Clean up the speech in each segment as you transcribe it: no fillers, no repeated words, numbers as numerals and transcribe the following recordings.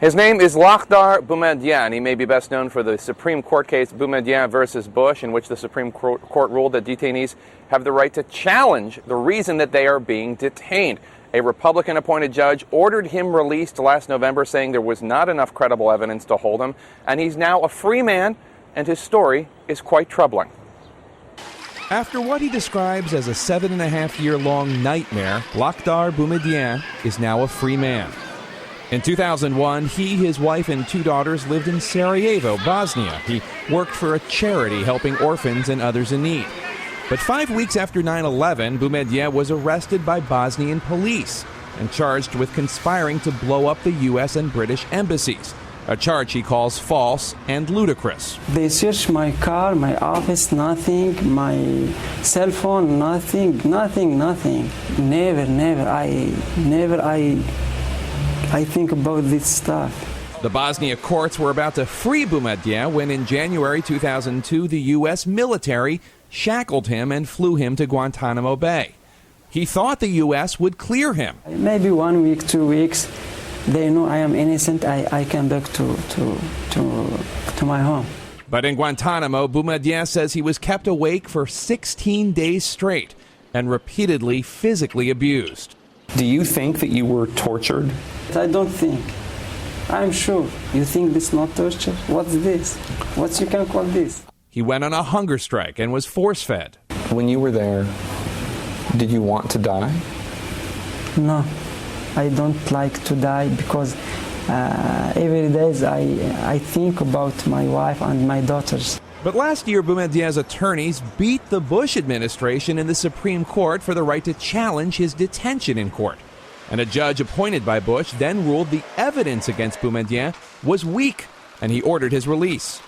His name is Lahdar Bumedijan. He may be best known for the Supreme Court case Bumedijan versus Bush, in which the Supreme Court ruled that detainees have the right to challenge the reason that they are being detained. A Republican-appointed judge ordered him released last November, saying there was not enough credible evidence to hold him, and he's now a free man, and his story is quite troubling. After what he describes as a 7.5-year-long nightmare, Lahdar Bumedijan is now a free man. In 2001, he, his wife, and 2 daughters lived in Sarajevo, Bosnia. He worked for a charity helping orphans and others in need. But 5 weeks after 9/11, Bumedijan was arrested by Bosnian police and charged with conspiring to blow up the U.S. and British embassies, a charge he calls false and ludicrous. They searched my car, my office, nothing, my cell phone, nothing. I think about this stuff. The Bosnia courts were about to free Bumedijan when in January 2002 the U.S. military shackled him and flew him to Guantanamo Bay. He thought the U.S. would clear him. Maybe 1 week, 2 weeks, they know I am innocent, I come back to my home. But in Guantanamo, Bumedijan says he was kept awake for 16 days straight and repeatedly physically abused. Do you think that you were tortured? I don't think. I'm sure. You think this is not torture? What's this? What you can call this? He went on a hunger strike and was force-fed. When you were there, did you want to die? No, I don't like to die because every day I think about my wife and my daughters. But last year, Bumedijan's attorneys beat the Bush administration in the Supreme Court for the right to challenge his detention in court. And a judge appointed by Bush then ruled the evidence against Bumedijan was weak, and he ordered his release.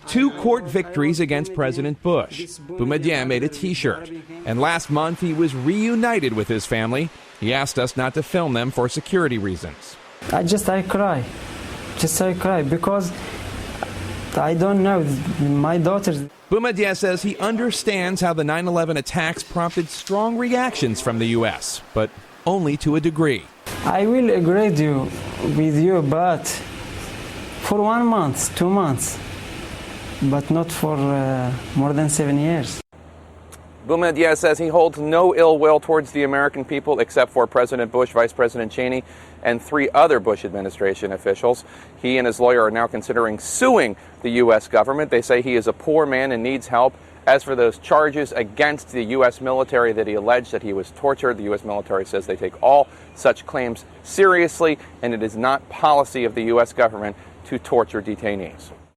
2 court victories against President Bush. Bumedijan made a T-shirt, and last month he was reunited with his family. He asked us not to film them for security reasons. I cry because I don't know, my daughters. Bumedijan says he understands how the 9/11 attacks prompted strong reactions from the U.S., but only to a degree. I will agree with you, but for 1 month, 2 months, but not for more than 7 years. Bumedijan says he holds no ill will towards the American people except for President Bush, Vice President Cheney, and 3 other Bush administration officials. He and his lawyer are now considering suing the U.S. government. They say he is a poor man and needs help. As for those charges against the U.S. military that he alleged that he was tortured, the U.S. military says they take all such claims seriously, and it is not policy of the U.S. government to torture detainees.